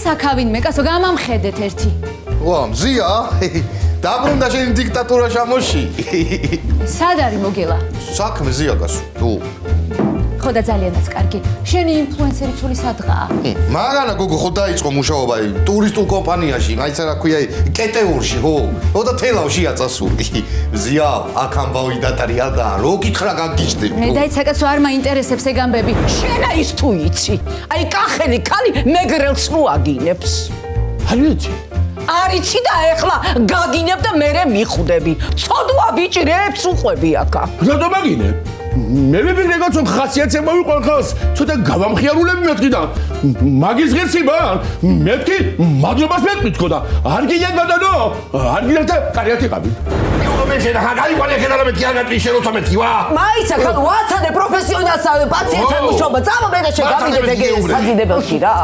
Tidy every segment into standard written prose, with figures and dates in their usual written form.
საქავინმე, კაცო, გამამხედეთ ერთი. ვა, მზია? დაბრუნდა შენი დიქტატურა შამოში. სად არის მოგელა? საქმე მზია კაცო. თუ ხო და ძალიანაც კარგი. შენი ინფლუენსერი ცული სადღაა? მაგანა გოგო ხო დაიწყო მუშაობა ტურისტულ კომპანიაში, მაიცა რა ქვია, კეტეურში, ხო? ხო და თელავშია წასული. მზია, აქ ამბავი დატარია და რო გითხრა გაგიჩნდები. მე დაიცა კაცო არ მაინტერესებს ეგ ამბები. შენა ის თუ იცი. აი კახელი ქალი მეგრელს რო აგინებს. არ ვიცი. არიცი და ეხლა გაგინებ და მე მიხვდები. ცოდვა ბიჭი რეებს უყვები აქა. რატომ აგინებ? მე ვიფიქრე კაცო ხასიათზე მოვიყვან ხალხს ცოტა გავამხიარულები მეთქი და მაგის ღირსება მეთქი მადლობას მეთქი თქო და არ გიგენ ბატონო არ გიგენ და კარიათი ყავით მე შენა გაიყვანე ქედა მე თიანატი შენოცა მეთქი ვა მაიცა ხალ ვაცადე პროფესიონალსავე პაციენტთან მუშაობა წამო მე და შეგავიდეთ ეგ საჯიდებელში რა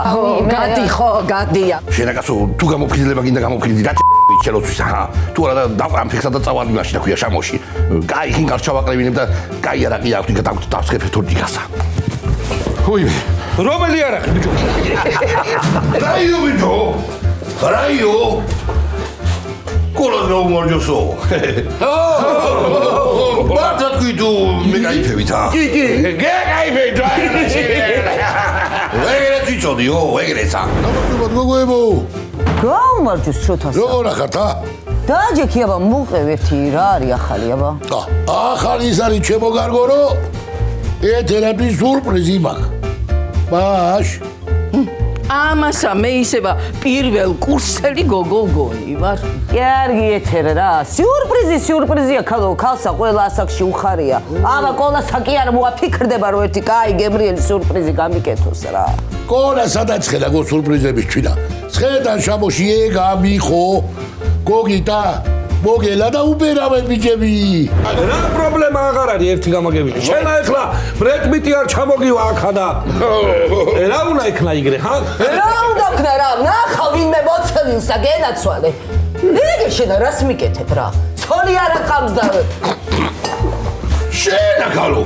გადი ხო გადია შენა კაცო თუ გამოფხიზლება გინდა გამოფხიზლი რა ჩელოთვის ახლა თუ არა და ამ ფიქსა და წავალი მაშინ ქვია შამოში კაი ხინგალ ჩავაკრევინებ და კაი არაყი აქვს და დავსხებ თორჯიკასა ხუი რომელი არაყი ბიჭო რაიო ბიჭო რაიო კოლოს გაუმარჯოსო ბატონო კიდუ მე გაიფებით ა კი გაიფეთ ეგრე ციცოდიო ეგრეცა ნაბუდ გოგოებო გაუმარჯოს ცოტას როგორ ახართა დაჯექი აბა მუყევ ერთი რა არის ახალი აბა ახალი ის არის ჩემო გარგორო ეთერაპი სურპრიზი მაქვს ბაშ ამასა მე ისება პირველ კურსელი გოგო გონი ვარ კარგი ეთერა რა სიურპრიზია ქალსა ყველა ასაკში უხარია აბა კოლასა კი არ მოაფიქრდება რომ ერთი კაი გემრიელი სიურპრიზი გამიკეთოს რა კოლა სადაც ხედა გო სიურპრიზების ჩვინა ხედან შამოში ეგა მიხო გოგიტა მოგელა და უბერავე ბიჭები რა პრობლემა აღარ არის ერთი გამაგებინე შენ ახლა ბრედ პიტი არ ჩამოგივა აქა და რა უნდა იქნა იგრე ხა რა უნდა ქნა რა ნახავ ვინმე მოწევინსა გენაცვალე ეგ შენა რას მიკეთებ რა ცოლი არა ყავს და შენა ქალო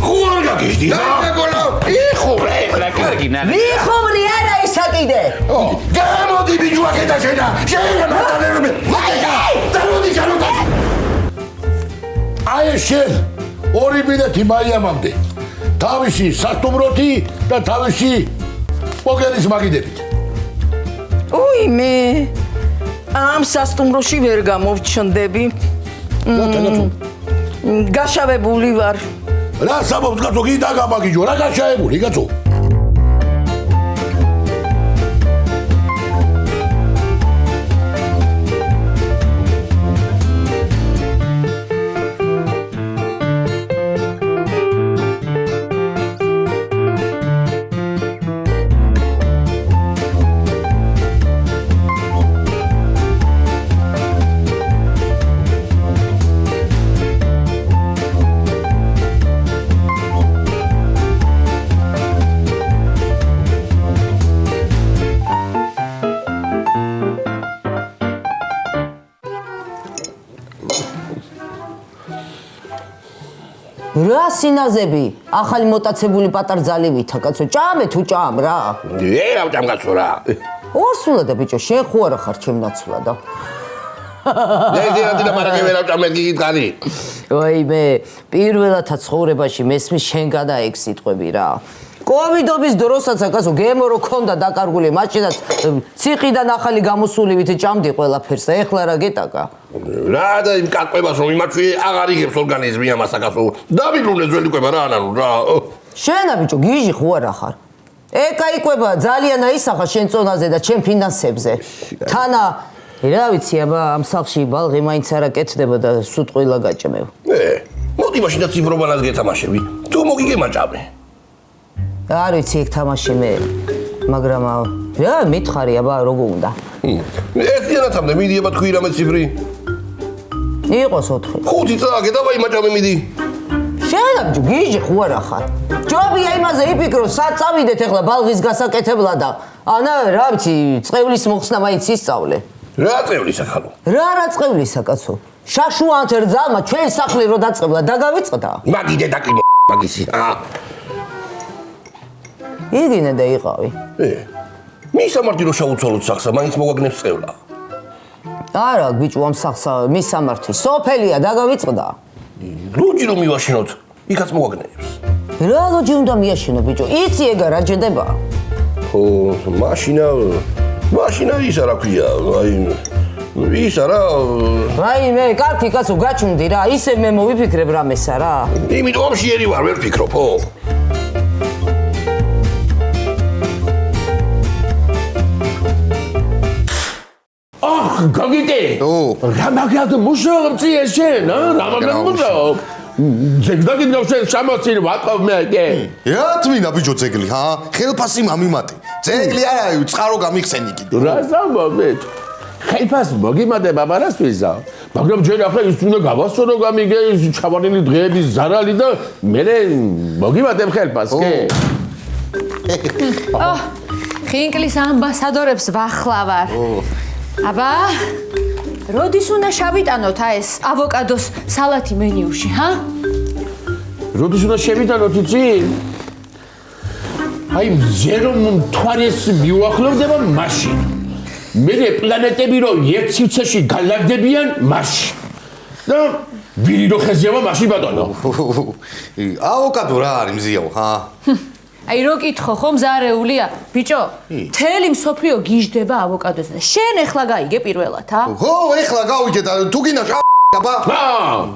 ხوار გაგიჟდი რა გოგო იხურე რა კარგი ნა ვიხომრი არა ისა კიდე გამოდი ბიჭო აქედა შენა მატანერმე დაუდი ჩანოდა აი შენ ორი ბილეთი მაიამამდე თავისი სასტუმროთი და თავისი პოკერის მაგიდებით უი მე ამ სასტუმროში ვერ გამოვჩნდები გაშავებული ვარ რა საბობს კაცო გინდა გამაგიჯო რა გაშავებული კაცო რა სინაზები ახალი მოტაცებული პატარძალივითა კაცო ჭამე თუ ჭამ რა რა ჭამ კაცო რა ორსულა და ბიჭო შენ ხო არა ხარ ჩემნაცვლა და ზედა და მარაგე ვერა ჭამე გიგიტყარი ოი მე პირველათა ცხოვრებაში მესმის შენ გადაეგ სიტყვები რა კოვიდობის დროსაც აკაცო გემო რო ქონდა დაკარგული მაშინაც ციხიდან ახალი გამოსულივით ჭამდი ყველაფერს ეხლა რა გეტაკა რა და იმ კაკвебას რომ იმაჩვი აღარ იგებს ორგანიზმი ამას აკაცო დამიბრუნე ძველი კვება რა ანანუ რა შენა ბიჭო გიჟი ხო არა ხარ ეკა იკვება ძალიან აისახა შენ წონაზე და ჩემ ფინანსებზე თანა რა ვიცი აბა ამ სახლში ბალღი მაინც არა კეთდება და სუტყვილა გაჭმევ მოდი მაშინ და ციფრობანას გეთამაშები თუ მოგიგემაჭამე არ ვიცი ეგ თამაში მე მაგრამ რა მითხარი აბა როგორ უნდა ერთიანათამდე მიდი აბა თქვი რამე ციფრი იყოს 4 5 წააგე დავაი მაჭამე მიდი შენა ბიჭო გიჟი ხო არა ხარ ჯობია იმაზე იფიქრო სად წავიდეთ ახლა ბალღის გასაკეთებლად და ანა რა ვიცი წევლის მოხსნა მაინც ისწავლე რა წევლისა ხალო რა წევლისა კაცო შაშუანთ რძალმა ჩვენ სახლი რო დაწყებლა დაგავიწყდა მაგიდე დაკი მაგისი იგინე და იყავი მისამართი რო შევუცვალოთ სახსა, მაინც მოვაგნებს წევლა. არა, ბიჭო, ამ სახსა მისამართი. სოფელია დაგავიწყდა. ლოჯი რომ მივაშინოთ, იქაც მოვაგნებს. რა ლოჯი უნდა მიაშენო, ბიჭო? იცი ეგა რა ჯდება? ხო, მაშინა ისა რა ქვია, ისა რა. მე კაცი კაცო გაჩუნდი რა, ისე მე მოვიფიქრებ რამესა რა. იმიტომ შეერი ვარ, ვერ ფიქრობ, ხო? გაგიტე? რა მაგათ მუშაობ წიე შენ, რა მაგათ მუშაობ? ზეგდაგინავ შენ სამოცი ვატყობ მე კი? რა თმინა ბიჭო ძეგლი, ჰა? ხელფასი მამიმატე. ძეგლი არა, წყარო გამიხსენი კიდე. რა ზამბობ ბიჭო? ხელფას მოგიმატება მარასვისა, მაგრამ ჯერ ახლა ის უნდა გავასწორო გამიგე ჩავარილი დღეების ზარალი და მე მოგიმატებ ხელფას კი? ხინკლის ამბასადორებს ვახლავარ. აბა, როდის უნდა შევიტანოთ ეს ავოკადოს სალათი მენიუში, ჰა? როდის უნდა შევიტანოთ იცი? აი, ზერო მთვარეს მიუახლოვდება მაშინ. მე პლანეტები რო ერთ სივრცეში გალაგდებიან მაშინ. და ვირი რო ხეზიავა მაშინ ბატონო. ავოკადო რა არის მზიაო, ჰა? აი რო კითხო ხომ ზარეულია, ბიჭო, მთელი მსოფლიო გიждდება ავოკადოზე და შენ ეხლა გაიგე პირველად, ჰა? ხო, ეხლა გავიგე და თუ გინდა აბა.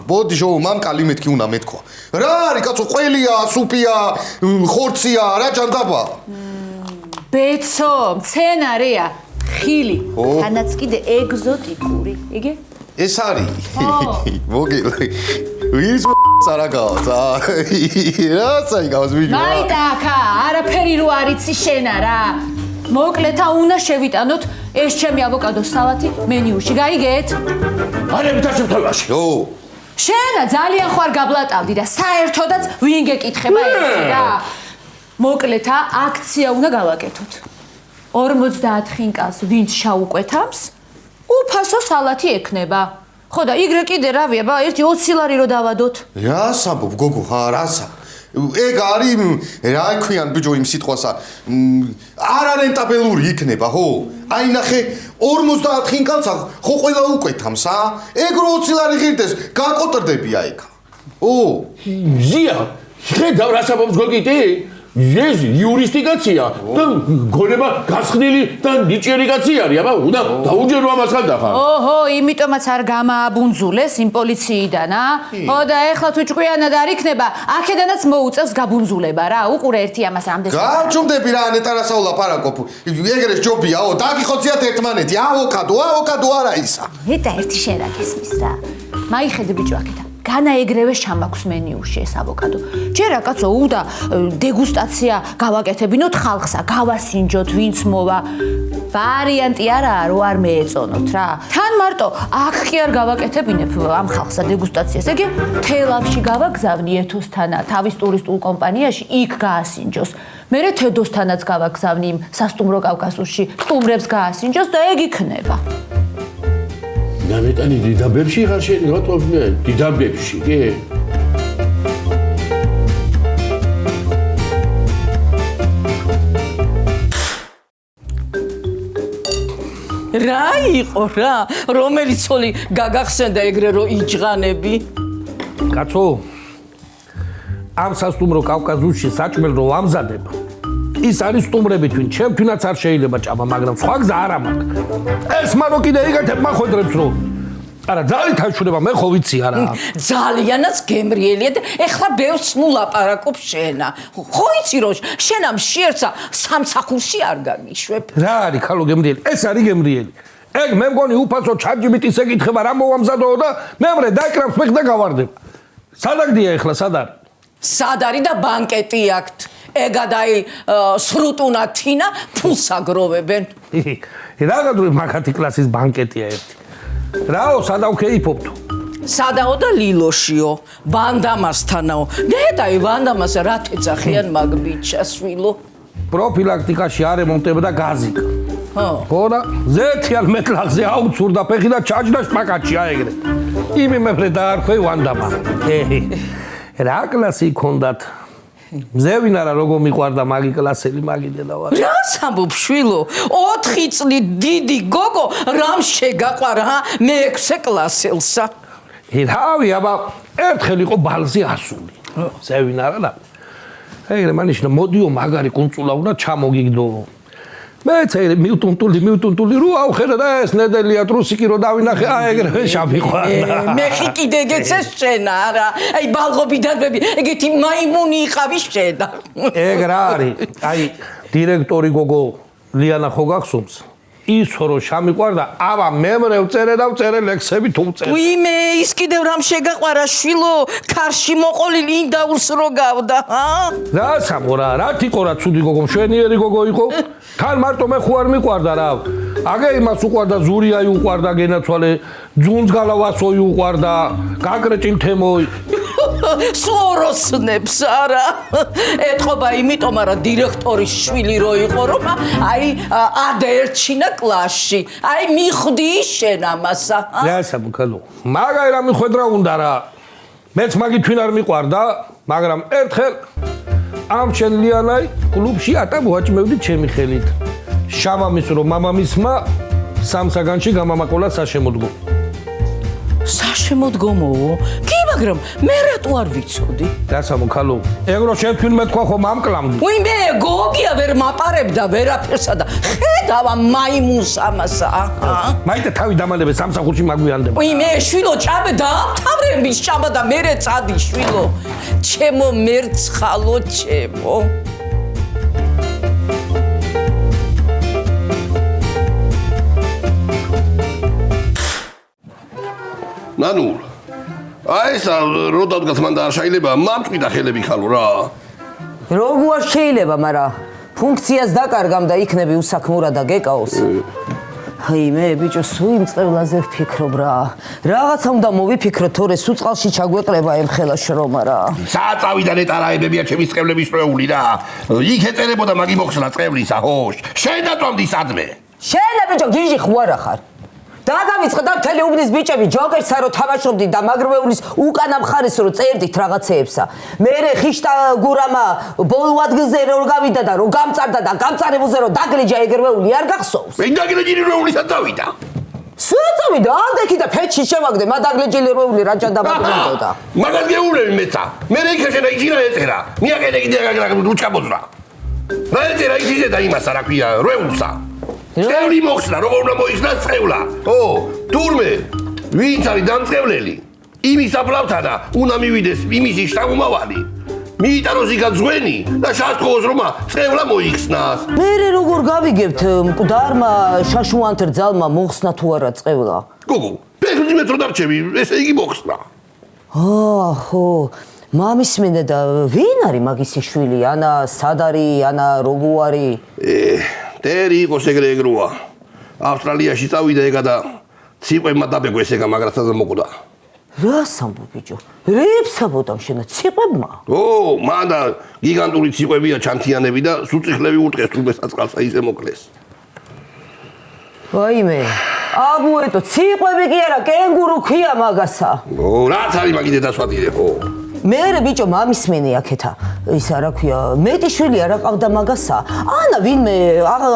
ბოდი შოუ მამკალი მეთქი უნდა მეთქვა. რა არის კაცო, ყველია, სუპია, ხორცია, რა ჯანდაბა? ბეცო, მცენარეა, ხილი, თანაც კიდე ეგზოტიკური, იგე? ეს არის. მოგილი. ვირის სარაგავს, რაცა იგავს ვიდეო. მაიტაკა, არაფერი რო არიცი შენა რა. მოკლედ უნდა შევიტანოთ ეს ჩემი ავოკადოს სალათი მენიუში, გაიგეთ? არა მითაშევთავაში. ო. შენა ძალიან ხარ გაბლატავდი და საერთოდაც ვინ გეკითხება ერთი რა. მოკლედ აქცია უნდა გავაკეთოთ. 50 ხინკალს ვინც შაუკვეთავს, უფასო სალათი ექნება. ხო და იგრე კიდე რავია, ბა ერთი 20 ლარი რო დავადოთ. რა საბობ გოგო, ხა რასა? ეგ არის რა ქვიან ბიჭო იმ სიტყვასა არარენტაბელური იქნება, ხო? აი ნახე 50 ხინკალსა ხო ყველა უკვეთამს, ეგ რო 20 ლარი ღირდეს, გაკოტრდებია ეგ. ო, ზია, ხედავ რა საბობს გოგიტი? ეს იურისტიკაცია და გონება გასხნილი და ნიჭიერი კაცი არის, აბა, უნდა დაუჯერო ამას ხანდახა. ოჰო, იმიტომაც არ გამააბუნძულეს იმ პოლიციიდან, ო და ეხლა თუ ჭკვიანად არ იქნება, აქედანაც მოუწევს გაბუნძულება რა. უყურე ერთი ამას ამდენ. გაჩუმდები რა ნეტარასაულა პარაკოფ. ეგრეს ჯობია, ო, დაგიხოციათ ერთმანეთი, ავოკადო არა ისა. ნეტა ერთი შენ რა გესმის რა. მაიხედე ბიჭო აქეთა. განაეგრევე შამაქვს მენიუში ეს ავოკადო. ჯერა კაცო, უნდა დეგუსტაცია გავაკეთებინოთ ხალხსა, გავასინჯოთ, ვინც მოვა. ვარიანტი არაა, რო არ მეეწონოთ რა. თან მარტო აქ კი არ გავაკეთებინებ ამ ხალხსა დეგუსტაციას. ეგე თელავში გავაგზავნი ეთოსთანა, თავის ტურისტულ კომპანიაში იქ გაასინჯოს. მერე თედოსთანაც გავაგზავნი იმ სასტუმრო კავკასიაში, სტუმრებს გაასინჯოს და ეგ იქნება. ნამეტანი დიდაბებში ხარ შენ გატყობ მე დიდაბებში კი რა იყო რა რომელი ცოლი გაგახსენდა ეგრე რო იჯღანები კაცო ამ სასტუმრო კავკასიაში საჭმელ რო ამზადებ ის არის სტუმრები თქვენ ჩემთვინაც არ შეიძლება ჭამა მაგრამ სხვა გზა არ მაქვს ეს მარო კიდე იგეთებ მახვედრებს რო არა ძალიან თავშურება მე ხო ვიცი არა ძალიანაც გემრიელია და ეხლა ბევრს მულაპარაკობ შენა ხო იცი რომ შენ ამ შიერსა სამსახურში არ გაგიშვებ რა არის ხალო გემრიელი ეს არის გემრიელი ეგ მე მგონი უფასო ChatGPT-ს ეკითხება რა მოვამზადოო და მე დაიკრავს მე და გავარდება სადაგდია ეხლა სად არის და ბანკეტი აქვთ ეგადაი სრუტუნა თინა ფულს აგროვებენ რაღაცური მაგათი კლასის ბანკეტია ერთი რაო სადავ ქეიფობთ სადაო და ლილოშიო ვანდამასთანაო ნეტაი ვანდამას რა თეძახიან მაგ ბიჭასვილო პროფილაქტიკაში არემონტებდა გაზიკა ხო და ზეთიან მეტლახზე აუცურდა ფეხი და ჩაჯდა შპაკატშია ეგრე იმი მეფრე დაარქვე ვანდამა რა კლასი ქონდათ მზევინარა როგორ მიყვარდა მაგი კლასელი მაგი დედავარ. რას ამბობ შვილო? 4 წლით დიდი გოგო რამ შეგაყვარა მე-6 კლასელსა? რავი, აბა ერთხელ იყო ბალზე ასული. მზევინარა და ეგრე მანიშნა მოდიო მაგარი კუნწულა უნდა ჩამოგიგდო. მეც მივტუნტული რო ავხერა და ეს ნედელია ტრუსიკი რო დავინახე ეგრევე შამიყვარდა. მე კიდე გეცეს შენა არა. აი ბალღობიდანები ეგეთი მაიმუნი იყავი შენა. ეგ რა არის? აი დირექტორი გოგო ლიანა ხო გახსოვს? ის რო შამიყვარდა, აბა მემრე ვწერე და ვწერე ლექსები თუ ვწერე. უიმე ის კიდევ რამ შეგაყვარა შვილო? ქარში მოყოლილი ინდაურს რო გავდა, ჰა? რა სამორა, რა თიყო რა ცუდი გოგო, მშვენიერი გოგო იყო? თან მარტო მე ხო არ მიყვარდა რა. აგე იმას უყვარდა ზურიაი უყვარდა გენაცვალე, ძუნძგალავასოი უყვარდა, გაკრეჭილ თემოი. სოროსნებს არა. ეთყობა იმიტომ არა დირექტორის შვილი რო იყო რომ აი ადერჩინა კლასში. აი მიხვდი შენ ამასა. რა საბუქალო. მაგაი რა მიხვედრა უნდა რა. მეც მაგი თვინ არ მიყვარდა, მაგრამ ერთხელ ამ შენ ლიანაი კლუბში ატა მოაჭმევდი ჩემი ხელით. შამამის რო მამამისმა სამსაგანში გამამაკოლა საშემოდგო. საშემოდგომო? კი, მაგრამ მე რატო არ ვიცოდი? რა სამუქალო. ეგრო შენ თვინ მეთქვა ხომ ამკლამდი. უიმე გოგია ვერ მაპარებდა ვერაფერსა და ხედავა მაიმუნს ამასა. მაიტე თავი დამალebe სამსახურში მაგვიანდება. უიმე შვილო ჭაბე დაამთავრების ჭაბა და მერე წადი შვილო. ჩემო მერცხალო ჩემო. ნანუ აი ეს რო დადგათ მან და არ შეიძლება მამწვიდა ხელები ხალო რა. როგორ შეიძლება, მაგრამ ფუნქციას დაკარგამ და იქნები უსაქმურა და გეკაოს. აი მე ბიჭო სულ იმ წევლაზე ვფიქრობ რა. რაღაცა უნდა მოვიფიქროთ, თორე სულ წყალში ჩაგვეყრება ემ ხელა შრომა რა. საწავიდან ეტარაებებია ჩემი წყევლების პრეული რა. იქ ეწერებოდა მაგი მოხსნა წყევლისა ხო? შენ დაწვამდი სადმე. შენ ბიჭო გიჟი ხوارა ხარ. დაგავიწყე და მთელი უბნის ბიჭები ჯოკერსა რო თამაშობდი და მაგრვეულის უკანა მხარეს რო წერდით რაღაცეებსა. მერე ხიშტა გურამა ბოლო ადგილზე რო გავიდა და რო გამწარდა და გამწარებულზე რო დაგლეჯა ეგრვეული არ გახსოვს? მე დაგლეჯილი როულისა დავიდა. საწავიდა ამდექი და ფეჩი შემაგდე მადაგლეჯილი როული რა ჭანდაბადდა. მაგას გეულები მეცა. მე რეიქა შენა იჩირა ეწერა. მიაკენე კიდე რუჩკაბოძრა. რა ეწერა ისე და იმასა რა ქვია როულსა. წევრი მოხსნა, როგორ უნდა მოიხსნა წევლა? ო, თურმე, ვინც არის დამწევლელი? იმის აბლავთა და უნდა მივიდეს იმისი შთამომავალი. მიიტანოს იქა ძღვენი და შასტყოს რომ წევლა მოიხსნას. მერე როგორ გავიგებთ მკვდარმა შაშუანთრ ძალმა მოხსნა თუ არა წევლა? გოგო, 5 მეტრო დარჩები, ესე იგი მოხსნა. ხო, მამის მინდა და ვინ არის მაგისი შვილი? ანა სად არის, ანა როგორ არის? ტერი იყოს ეგრე ეგროა. ავსტრალიაში წავიდა ეგა და ციყვებმა დაბეგვეს ეგა მაგრასაც მოკვდა. რას ამბობ ბიჭო? რეებსაბოდამ შენა ციყვებმა? ო, მან და გიგანტური ციყვებია ჩანთიანები და სუწიხლები უტყეს თურმე საწყალსა ისე მოკლეს. ვაიმე, აბუეტო ციყვები კი არა, კენგურუ ქვია მაგასა. ო, რაც არის მაგი დედასვატირე ხო? მერე ბიჭო მამის მინე აქეთა ისა რა ქვია მეტი შვილი არა ყავდა მაგასა. ანა ვინმე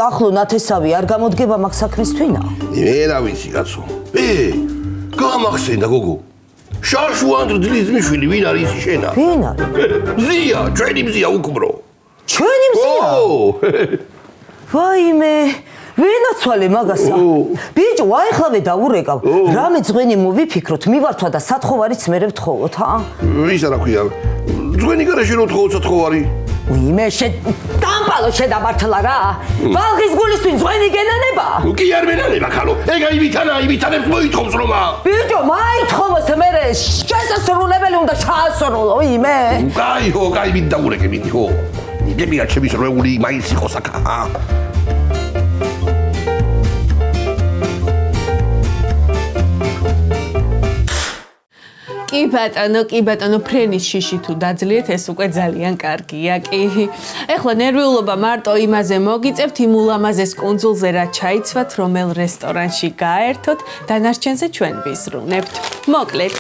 ახლო ნათესავი არ გამოდგება მაგ საქმის თვითა? მე რა ვიცი კაცო. გამახსენდა გოგო. შაშუანდრ ძლიძმიშვილი ვინ არის ისი შენა? ვინ არის? მზია, ჩვენი მზია უკბრო. ჩვენი მზია? ვაიმე, ვინაცვალე მაგასა? ბიჭო, აიხლავე დაურეკავ. რამე ძღვენი მოვიფიქროთ, მივართვა და სათხოვარიც მერე ვთხოვოთ, ჰა? ისა რა ქვია? ძღვენი გარეშე რო თხოვოთ სათხოვარი? უიმე, დამპალო შედამართლა რა. ბალღის გულისთვის ძღვენი გენანება? კი არ მენანება ხალო. ეგა იმითანებს მოითხოვს რომა. ბიჭო, მაითხოვოს მერე შესასრულებელი უნდა ჩაასრულო, უიმე. კაი ხო, კაი მით დაურეკე მიდი ხო. იგებია ჩემი რეული მაინც იყო საკა, ჰა? კი ბატონო, ფრენის შიში თუ დაძლიეთ, ეს უკვე ძალიან კარგია, კი. ეხლა ნერვიულობა მარტო იმაზე მოგიწევთ, იმ ულამაზეს კუნძულზე რა ჩაიცვათ, რომელ რესტორანში გაერთოთ, დანარჩენზე ჩვენ ვიზრუნებთ. მოკლედ,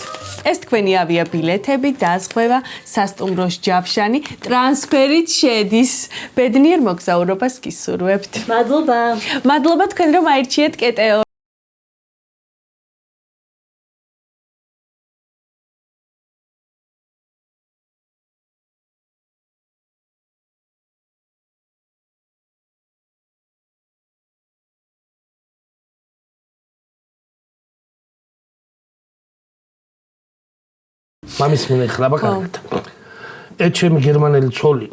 ეს თქვენი ავიაბილეთები, დაზღვევა, სასტუმროს ჯავშანი, ტრანსფერით შედის. ბედნიერ მოგზაურობას გისურვებთ. მადლობა თქვენ რომ აირჩიეთ კეტეო. მამის მინახლება კარგად. ეჩემი გერმანელი ცოლი.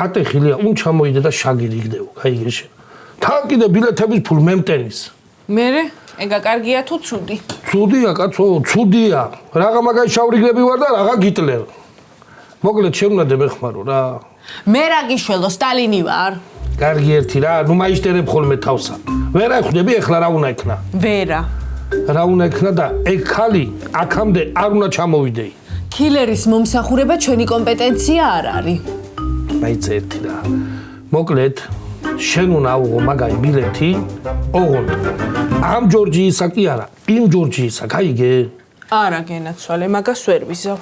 ატეხილია, ուն ჩამოიდე და შაგირი იგდეო, გაიგეშე. თან კიდე ბილეთების ფულ მემტენის. მერე, ეგა კარგია თუ ცუდი? ცუდია, კაცო, ცუდია. რაღა მაგარი შავრიგები ვარ და რაღა გიტლერ. მოკლედ შემნადე მეხმარო რა. მე რა გიშველო, სტალინი ვარ. კარგი ერთი რა, ნუ მაიშტერებ ხოლმე თავსა. ვერა ხვდები ეხლა რა უნდა იქნა. ვერა. რა უნდა იქნა და ეგ ხალი აქამდე არ უნდა ჩამოვიდეი. კილერის მომსახურება ჩვენი კომპეტენცია არ არის. მაიც ერთი რა. მოკლედ შენ უნდა აუღო მაგარი ბილეთი, ოღონდ ამ ჯორჯიისა კი არა, იმ ჯორჯიისა, გაიგე? არა გენაცვალე, მაგას ვერ ვიზავ.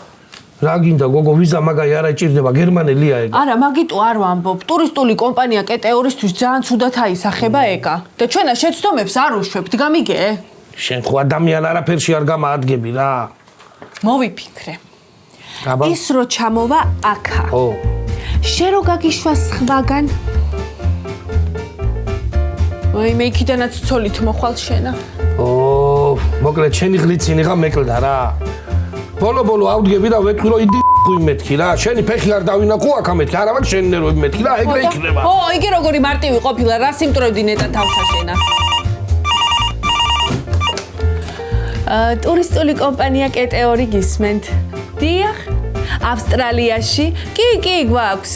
რა გინდა გოგო, ვიზა მაგარი არ აჭირდება, გერმანელია ეგ. არა, მაგიტო არ ვამბობ. ტურისტული კომპანია კეტეორისთვის ძალიან ცუდად აისახება ეგა. და ჩვენა შეცდომებს არ უშვებთ, გამიგე? შენ ხო ადამიან არაფერში არ გამაადგები რა. მოვიფიქრე. აბა. ის რო ჩამოვა აქა. ო. შენ რო გაგიშვა სხვაგან. ვაიმე, იქიდანაც ცოლით მოხვალ შენა. ო, მოკლედ შენი ღლიცინი ღა მეკლდა რა. ბოლო ავდგები და ვეთქვი რომ იდი ხუი მეთქი რა. შენი ფეხი არ დავინახო აქა მეთქი, არავარ შენი ნერვები მეთქი რა, ეგრე იქნება. ო, იგი როგორი მარტივი ყოფილა, რა სიმტრევდი ნეტა თავსა შენა. ტურისტული კომპანია კეტეორი გისმენთ. დიახ, ავსტრალიაში? კი, გვაქვს.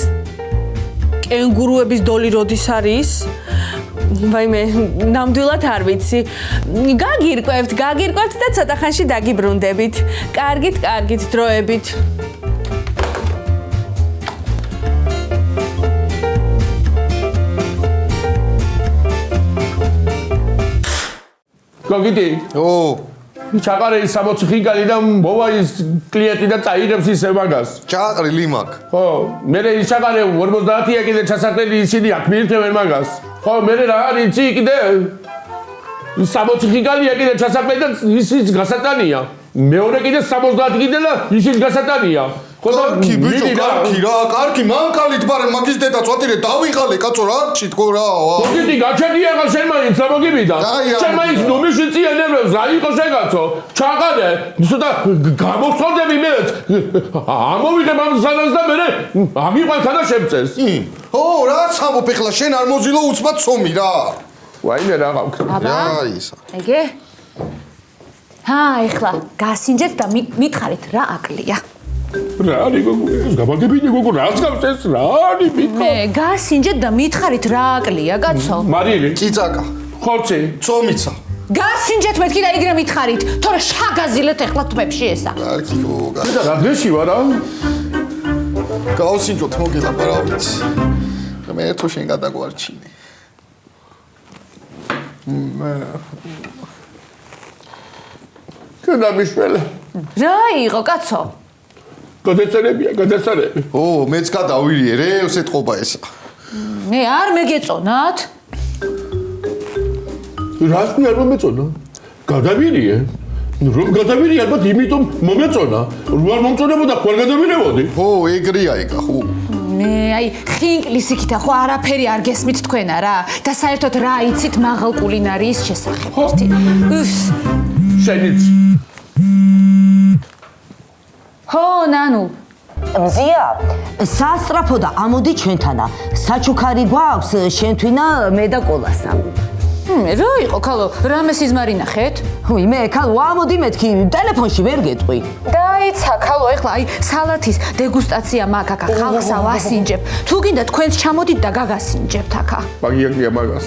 კენგურუების დოლი როდის არის? ვაიმე, ნამდვილად არ ვიცი. გაგირკვევთ და ცოტა ხანში დაგიბრუნდებით. კარგით, დროებით. გოგიტი. ჩაყარე 60 ხინკალი და მოვა ის კლიენტი და წაიღებს ისე მაგას. ჩაყრი ლიმაკ. ხო, მე ის ჩაყარე 50-ია კიდე ჩასაყრელი ისინი აქ მიირთმევენ მაგას. ხო, მე რა არის იცი კიდე 60 ხინკალია კიდე ჩასაყრელი და ის გასატანია. მეორე კიდე 70 კიდე და ის გასატანია. კარგი ბიჭო, კარგი, მანქალით ბარე მაგის დედა წვატირე დავიღალე კაცო რა ჩიტკო რა. გოგიტი გაჩადია რა შენ მაინც ამოგიბიდა. შენ მაინც ნომიში წიენებს რა იყო შეგაცო. ჩაყარე, ცოტა გამოსწოდები მეც. ამოვიღებ ამ სანას და მე ამიყვანთ და შემწეს. ო, რა სამოფ ეხლა შენ არ მოზილო უცბად ცომი რა. ვაიმე რა გავქ. აბა. ისა. ეგე? ეხლა გასინჯეთ და მითხარით რა აკლია. რა არის გოგო, ეს გამაგებინე გოგო, რაც გავს ეს რა არის მითხარ. მე გასინჯეთ და მითხარით რა აკლია, კაცო? მარილი. წიწაკა. ხორცი. ცომიცა. გასინჯეთ მეთქი და იგრე მითხარით, თორე შაგაზილეთ ეხლა თმებში ესა. კარგი გოგო. და რა დღეში ვარ რა? გავსინჯოთ მოგელა რა ვიცი. მე ერთო შენ გადაგვარჩინე. გადამიშველე. რა იყო, კაცო? გადაცარებია, გადაცარები. ო, მეც გადავირიე რე, უსეთყობა ესა. მე არ მეგეწონათ. რას მე არ მომეწონა? გადავირიე. რომ გადავირიე, ალბათ იმიტომ მომეწონა. რომ არ მომწონებოდა, ხვალ გადავირებოდი. ო, ეგრეა ეგა, ხო. მე აი ხინკლის იქითა ხო არაფერი არ გესმით თქვენა რა და საერთოდ რა იცით მაღალ კულინარიის შესახებ. შენიც. ხო, ნანუ. მზია, სასტრაფო და ამოდი ჩვენთანა. საჩუქარი გვაქვს შენთვინა მე და კოლასა. რა იყო ქალო, რამე სიზმარი ნახეთ? უი მე ქალო ამოდი მეთქი ტელეფონში ვერ გეტყვი. დაიცა ქალო, ეხლა აი სალათის დეგუსტაცია მაქვს აქა, ხალხსა ვასინჯებ. თუ გინდა თქვენც ჩამოდით და გაგასინჯებთ აქა. მაგიაკია მაგას.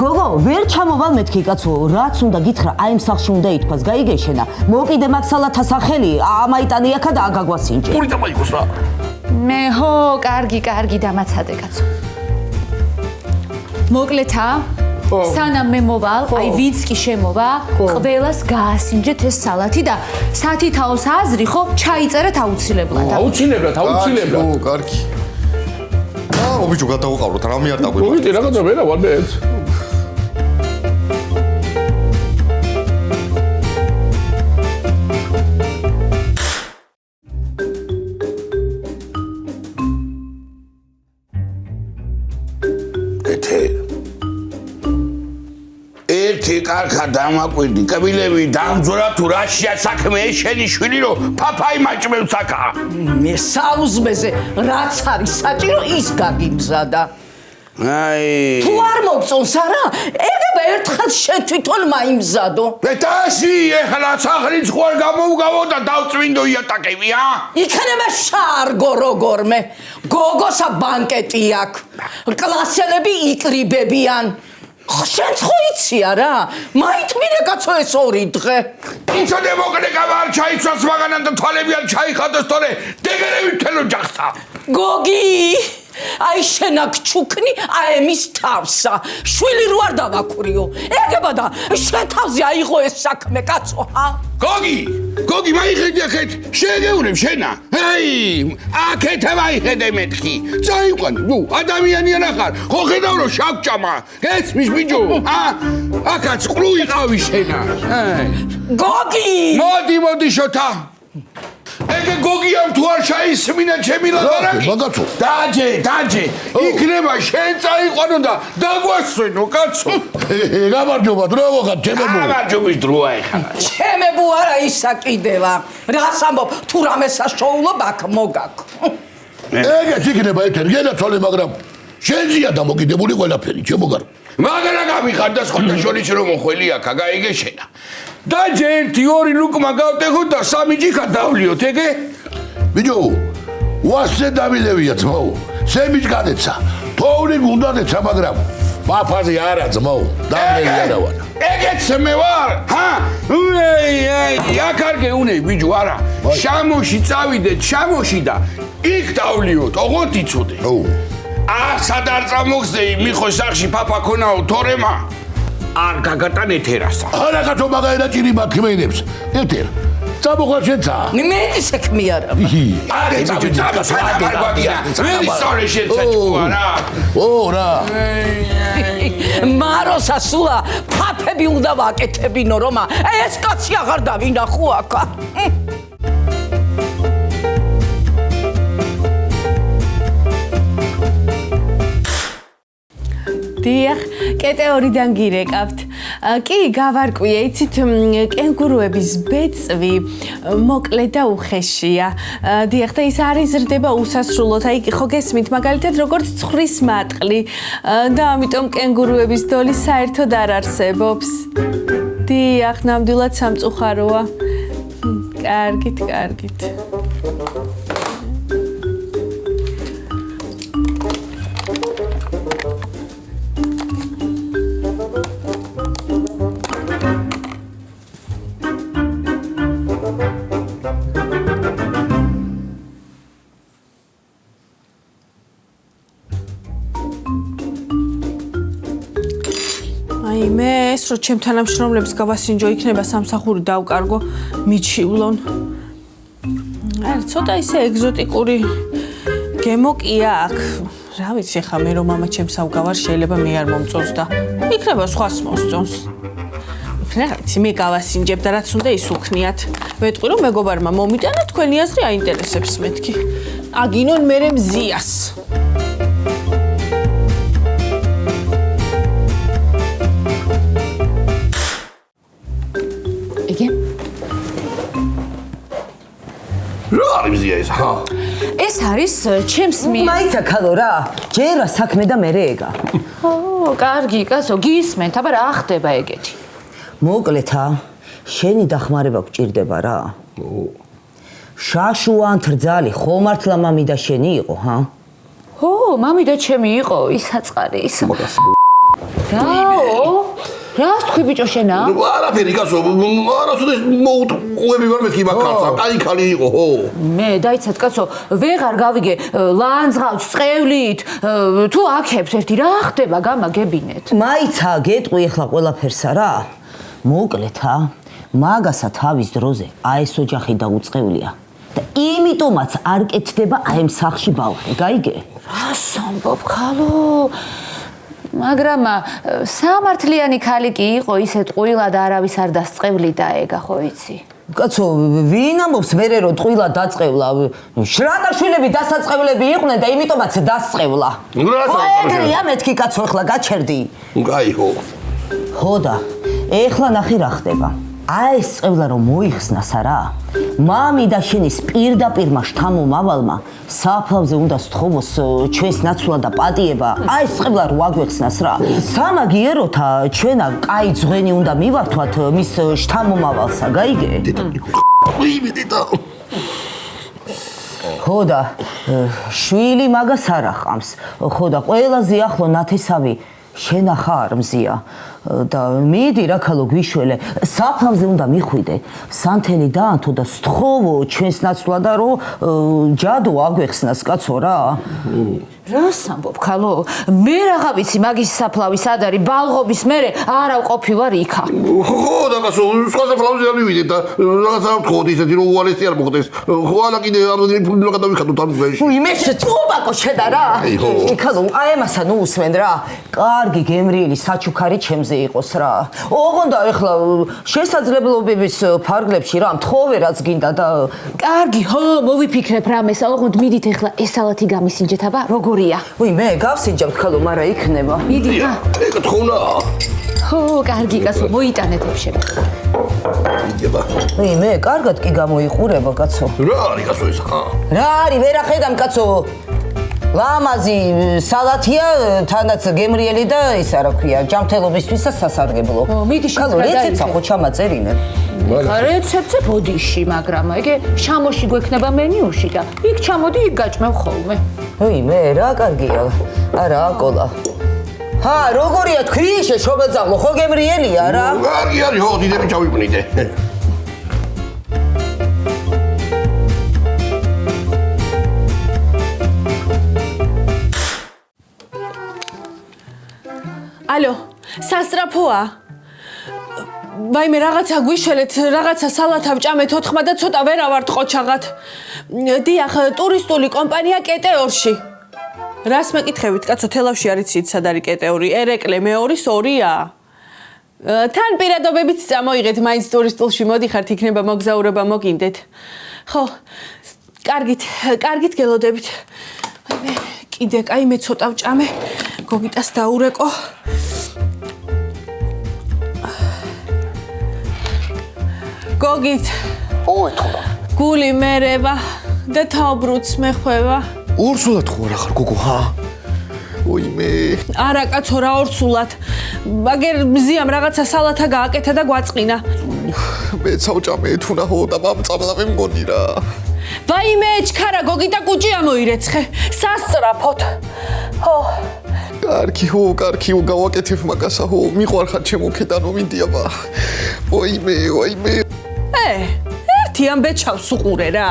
გოგო, ვერ ჩამოვალ მეთქი კაცო, რაც უნდა გითხრა, აი ამ სახლში უნდა ითქვას, გაიგეშენა. მოკიდე მაგ სალათას სახელი, ამაიტანი აქა და აგაგვასინჯე. პური დამაიქოს რა. მე ჰო, კარგი დამაცადე კაცო. მოკლეთა სანამ მე მოვალ, აი ვინც კი შემოვა, ყველას გაასინჯეთ ეს სალათი და სათითაოს აზრი ხო ჩაიწერეთ აუცილებლად. აუცილებლად. ო, კარგი. ბიჭო, გადავყავროთ, რამე არ დაგვიყვანს. მოვიდი რაღაცა ვერა ვარდეთ. ერთი კარგა დამაკვირდი, კბილები დამძვრა თუ რაშია საქმე შენი შვილი რომ ფაფაი მაჭმევს აქა. მე საუზმეზე რაც არის საჭირო ის გაგიმზადა. აი. თუ არ მოგწონს არა, ეგება ერთხელ შენ თვითონ მაიმზადო. მეტაში ეხლა სახლიც ხوار გამოვგავო და დავწვინდო იატაკები, ა? იქნება შარგო როგორმე. გოგოსა ბანკეტი აქვს. კლასელები იკრიბებიან. შენ ხო იცი არა? მაითმინე კაცო ეს ორი დღე. იცოდე მოკლე გავარ ჩაიცვას მაგანან და თვალები არ ჩაიხადოს თორე დეგერები თელო ჯახსა. გოგი, აი შენ აქ ჩუქნი აემის თავსა. შვილი რო არ დავაკვირიო. ეგება და შენ თავზე აიღო ეს საქმე კაცო, ჰა? გოგი მაიხედე ახეთ, შეგეუნებ შენა. აი, აქეთ მაიხედე მეთქი. წაიყვან, ნუ ადამიანი არ ახარ. ხო ხედავ რომ შავჭამა. გესმის ბიჭო? აქაც ყრუ იყავი შენა. აი. გოგი! მოდი შოთა. ეგე გოგიამ თუ არ შეისმინა ჩემი ლაპარაკი. მაგაცო. დაჯე. იქნება შენ წაიყვანო და დაგვასვენო კაცო. გამარჯობა, დრო ვიღებ, ჩემებო. გამარჯობის დროა ეხლა. ჩემებო არა ისა კიდევა. რას ამბობ, თუ რამე საშოულობ აქ მოგაქვს. ეგეც იქნება ეთერგენა თოლე, მაგრამ შენზია დამოკიდებული ყველაფერი, ჩემოგარ. მაგრამ გამიხარ და სხვათა შორის რომ მოხველი აქა გაიგე შენა. დაჯე 1-2 ლუკმა გავტეხოთ და 3 ჯიქა დავლიოთ, ეგე? ბიჭო, ვასზე დამილევია ძმაო. სემიჯ გადეცა. თოვლი უნდა დეცა, მაგრამ პაფაზე არა ძმაო. დამლელი არა ვარ. ეგეც მე ვარ, ჰა? აი, აკარგე უნე ბიჭო, არა. შამოში წავიდეთ, შამოში და იქ დავლიოთ, ოღონდ იცოდე. სად არ წამოგზეი, მიხო სახში პაპა ქონაო, თორემა არ გაგატან ეთერასა. არა კაცო, მაგაერა ჭირი მაქმენებს. ეთერ. წამოყვარ შენცა. მე ისექმი არა. არა, წავიდა. მე ისტორია შეცეჭკვა რა. ო რა. მაროსა სულა ფაფები უნდა ვაკეთებინო რომა. ეს კაცი აღარ დავინახო აქა. დიახ, კეტეორიდან გირეკავთ. კი, გავარკვიე, იცით, კენგურუების ბეწვი მოკლე და უხეშია. დიახ, და ის არ იზრდება უსასრულოდ. აი, ხო გესმით, მაგალითად, როგორც ცხრის მატყლი. და ამიტომ კენგურუების დოლი საერთოდ არ არსებობს. დიახ, ნამდვილად სამწუხაროა. კარგით. აი მე ეს რო ჩემ თანამშრომლებს გავასინჯო იქნება სამსახური დავკარგო მიჩივლონ. არა ცოტა ისე ეგზოტიკური გემოკია აქ. რა ვიცი ხა მე რომ მამა ჩემს ავგავარ შეიძლება მე არ მომწონს და იქნება სხვას მოსწონს. რა ვიცი მე გავასინჯებ და რაც უნდა ის უქნიათ. ვეტყვი რომ მეგობარმა მომიტანა თქვენი აზრი აინტერესებს მეთქი. აგინონ მე მზიას. რა არის ეს ხა? ეს არის ჩემს მაიცა ქალო რა ჯერა საქმე და მე ეგა ო კარგი კაცო გისმენთ აბა რა ხდება ეგეთი მოკლეთა შენი დახმარება გჭირდება რა შაშუან თრძალი ხომართლა მამი და შენი იყო ჰა ო მამი და ჩემი იყო ის აწყარი ის რაო რას თქვი ბიჭო შენა არაფერი კაცო არასოდეს მოუყვები ვარ მეთქი მაგალსა კაი ხალი იყო ხო მე დაიცად კაცო ვეღარ გავიგე ლანძღავს წევლით თუ აქებს ერთი რა ხდება გამაგებინეთ მაიცა გეტყვი ახლა ყველაფერსა რა მოკლეთა მაგასა თავის დროზე აი ეს ოჯახი დაუწყევლია და იმიტომაც არ კეთდება აი ამ სახში ბავშვი გაიგე რას ამბობ ხალო მაგრამ სამართლიანი ხალი კი იყო ისე ტყუილა და არავის არ დასწევლი დაეგა ხო იცი კაცო ვინ ამბობს მერე რომ ტყუილა დაწყევლა შრატაშვილები დასაწყებლები იყვნენ და იმიტომაც დასწყევლა ეგრეა მეთქი კაცო ახლა გაჩერდი კაი ხო და ეხლა ნახე რა ხდება აი ეს წევლა რომ მოიხსნას არა მამი და შენის პირდაპირმა შთამომავალმა საფლავზე უნდა სთხოვოს ჩვენს ნაცვლად და პატიება აი ეს წევლა რომ აგვეხსნას რა სამაგიეროთა ჩვენა კაი ძღვენი უნდა მივართვათ მის შთამომავალსა გაიგე ხო და შვილი მაგას არ ახამს ხო და ყველაზე ახლო ნათესავი შენა ხარ მზია და მიდი რა ქალო გვიშველე საფლავზე უნდა მიხვიდე სანთელი დაანთო და სთხოვო ჩვენს ნაცვლად და რომ ჯადო აგვეხსნას კაცო რა რას ამბობ ხალო მე რაღა ვიცი მაგის საფლავის სად არის ბალღობის მერე არა ვყოფილვარ იქა ხო და კაცო სხვა საფლავზე არ მივიდეთ და რაღაცა ვთხოვოთ ისეთი რომ უალესი არ მოხდეს ხო ალა კიდე ამდენი ფული რა გადავიხადოთ ამ ზღვაში მე შეწუბაკო შედა რა ქალო აი ამასა ნუ უსმენ რა კარგი გემრიელი საჩუქარი ჩემზე იყოს რა ოღონდა ეხლა შესაძლებლობების ფარგლებში რა მთხოვე რაც გინდა და კარგი ხო მოვიფიქრებ რამეს ოღონდ მიდით ეხლა ეს სალათი გამისინჯეთ აბა როგორია მე გავსინჯავთ ხალო მაგრამ იქნება მიდი რა ეგ თხოვნა ხო კარგი კაცო მოიტანეთ ეფშები იდება მე კარგად კი გამოიყურება კაცო რა არის კაცო ეს ხა რა არის ვერ ახედამ კაცო ლამაზი სალათია თანაც გემრიელი და ის არა ქვია ჯანმრთელობისთვისაც სასარგებლო მიდი ხალო რეცეპტსა ხო ჩამაწერინე რეცეპტზე ბოდიში მაგრამ ეგე შამოში გვექნება მენიუში და იქ ჩამოდი იქ გაჭმევ ხოლმე მე რა კარგია არა აკოლა ჰა როგორია თქვი შეშობაძაღლო ხო გემრიელია რა კარგი არის ხო დიდები ჩავიყვნიდე ალო სასტრაფოა ვაიმე რაღაცა გვიშველეთ რაღაცა სალათა ვჭამეთ 4 და ცოტა ვერა ვართ ყოჩაღად დიახ ტურისტული კომპანია კეტეორში რას მეკითხებით კაცო თელავში არიცით სად არის კეტეორი ერეკლე მეორის 2-ია თან პირადობებით წამოიღეთ მაინც ტურისტულში მოდიხართ იქნება მოგზაურობა მოგინდეთ ხო კარგით გელოდებით ვაიმე კიდე კაი მე ცოტა ვჭამე გოგიტას დაურეკო გოგით გული მერევა და თავბრუც მეხვევა ორსულად ხო რა ხარ გოგო ჰა ოიმე არა კაცო რა ორსულად მაგერ მზიამ რაღაცა სალათა გააკეთა და გვაწყინა მე წავჭამე თუნა ხო და მამწამლა მე მგონი რა ვაიმე ჩქარა გოგიტა კუჭი ამოირეცხე სასწრაფოთ ხო კარგი ხო გავაკეთებ მაგასა ხო მიყვარხარ ჩემო ქედანო მინდიაბა ოიმე ერთი ამბეჩავს უყურე რა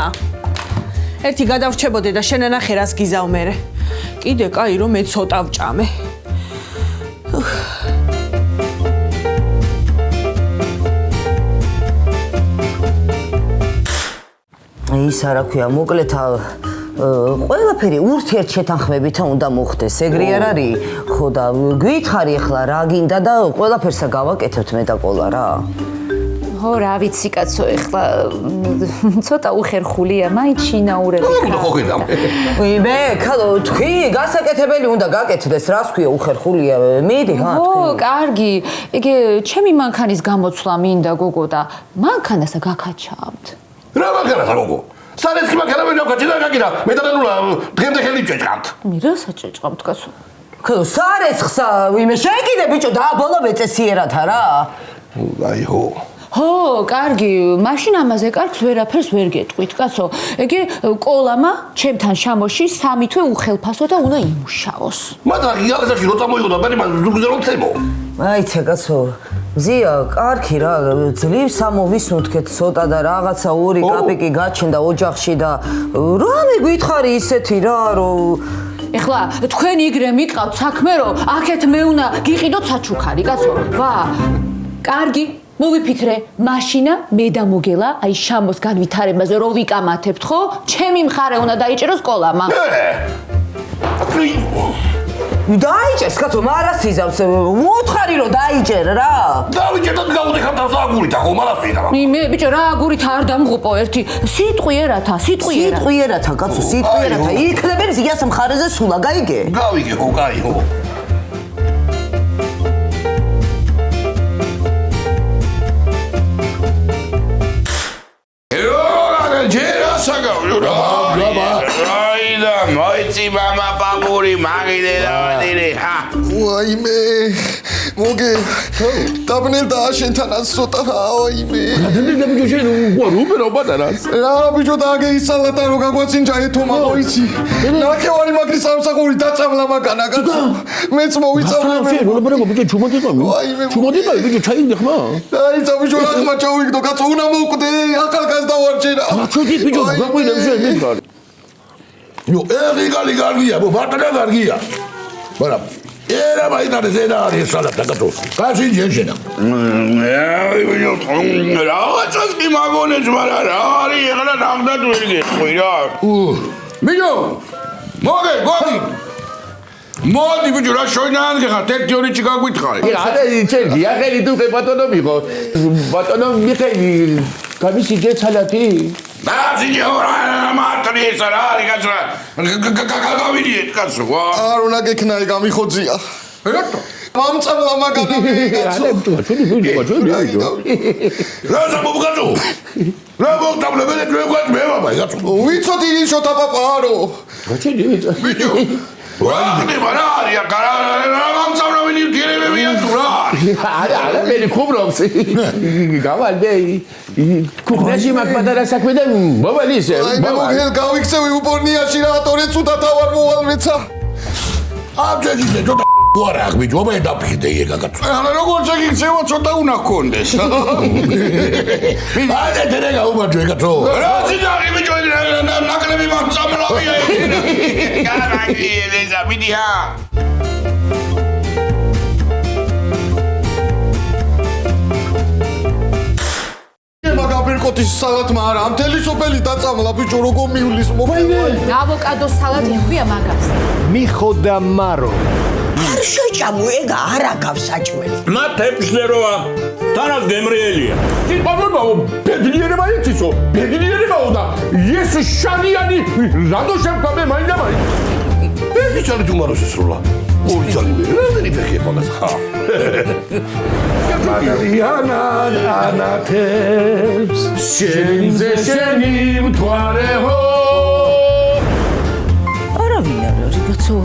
ერთი გადავრჩებოდე და შენ ნახე რას გიზავ მერე კიდე კაი რომ მე ცოტა ვჭამე ის არა ქვია მოკლეთა ყველაფერი ურთიერთ შეთანხმებითა უნდა მოხდეს ეგრე არ არის ხო და გითხარი ახლა რა გინდა და ყველაფერსა გავაკეთებთ მე და ყოლა რა ხო რა ვიცი კაცო ეხლა ცოტა უხერხულია მაინც შინაურები ხო ხედავ მე ქალო თქვი გასაკეთებელი უნდა გაკეთდეს რას ქვია უხერხულია მიდი ხა ხო კარგი იგე ჩემი მანქანის გამოცვლა მინდა გოგო და მანქანასა გაკაჩავთ რა მაგარა გოგო სარესკი მაგარამე ნაკაჭი და გაგირა მე და ნულა დღემდე ხელი ჭეჭყავთ მე რა საჭეჭყავთ კაცო ხო სარესხსა ვიმე შეგიდე ბიჭო და ბოლო მეწესიერათ არა აი ხო ხო, კარგი, მაშინ ამაზე კარგს ვერაფერს ვერ გეტყვით, კაცო. ეგი კოლამა ჩემთან შამოში 3 თვე უხელფასო და უნდა იმუშაოს. მაგრამ იალესაში რო წამოიღო და მე ზურგზე რომ წემო. აიცე კაცო, ზია, კარგი რა, ძლივს ამოვისუნთქეთ ცოტა და რაღაცა 2 კაპიკი გაჩნდა ოჯახში და რა მიგვითხარი ისეთი რა, რომ ეხლა თქვენ იგრე მიყავთ საქმე, რომ აქეთ მე უნდა გიყიდოთ საჩუქარი, კაცო. ვა, კარგი მოვიფიქრე, მაშინა მე და მოგელა, აი შამოს განვითარებაზე რო ვიკამათებთ, ხო? ჩემი მხარე უნდა დაიჭეროს კოლამა. დაიჭერს კაცო, მარას იზავს, მოთხარი რომ დაიჭერ რა. დავიჭერ და გავუდეხავ თავს აგურით, ხო, მალასვიდა. მე ბიჭო რა აგურით არ დამღუპო ერთი სიტყვიერათა, სიტყვიერათა კაცო, სიტყვიერათა. იქნებენ ზიას მხარეზე სულა, გაიგე? გავიგე, ხო, კაი, ხო. მოიცი мама პაპური მაგიდე დავადირე ჰა ვაიმე მოგე დაბნელ და შენთანაც ცოტა ვაიმე გადამიღე ბიჭო შენ უყურე ბატარას რა ბიჭო დააგე ისალატა რო გაგვაცინჯა ეთომა მოიცი ნაკევარი მაგრის სამსახური დაწამლა მაგანა კაცო მეც მოვიწავლე რა ბიჭო ჩუმოდიყავი ბიჭო ჩაიგდე ხმა დაიცა ბიჭო რა ხმა ჩავიგდო კაცო უნდა მოვკვდე ახალგაზრდა დავარჩენა ჩუდი ბიჭო გაყვინა შენ მიგარი ნუ ერი გალი გარგია ბატონა გარგია მაგრამ ერა მაიტანე ზენა არის სალატა კაცო კაცი ჯეშენა რაღაცას კი მაგონეს მაგრამ რა არის ეხლა ნამდვილად ვერ გეტყვი რა ბიჭო მოგე გოგი მოდი ბიჭო რა შოინან გეხარ 1-2 ჩი გაგვითხარი არა ჩერგი ახალი თუ ბატონო მიყო ბატონო მიხეი გამისი გეცალათი დაცინე რა მატრიესა რა არის კაცო გავიდიეთ კაცო არ უნდა გექნაი გამიხოძია რატო მომწამლა მაგანა არა ბიჭო ჩვენი ბიჭო რა ზამობგაძო რა მოგწამლა მე მე ბაბა კაცო ვიცოდი შოთა პაპარო ჩვენი ბიჭო ვაი რა არის რა მომწამლა მე დიერებია თუ რა არა მე ხუბრობს გავალდე კუბნაში მაგბადარა საქმე და მოვალისე აი მე მოგელ გავიქცევი უპორნიაში რა თორე ცუდა თავარ მოვალმეცა აბჯეჯი ჯო ვარა ბიჭო მე დაფიქრე ეგა კაცო ახლა როგორ შეგიქცევა ცოტა უნდა გქონდეს არა დერეგა უმაჯო კაცო რა ძინარი ბიჭო ნაკლები მომწამლავია კარგი ეზა მიდია მაგაბერკოტის სალათმა არა ამ თელი სოფელი დაწამლა ბიჭო როგორ მიulis მოვაიმე ავოკადოს სალატი ხვია მაგას. მიხოდა მარო არ შეჭამო ეგ არა გავსაჭმელი. მათებს როა თანაც გემრიელია სიტყვებმა ბედნიერება იცისო ბედნიერებაო და ეს შანიანი რადო შემკაბე მაინდამაი ეს არის თუმაროს სროლა ორი ძალი მე რამდენი ფეხი ეყოლას ხა მარიანა ანათებს შენზე შენი მთვარე ჰო არა ვინ არის კაცო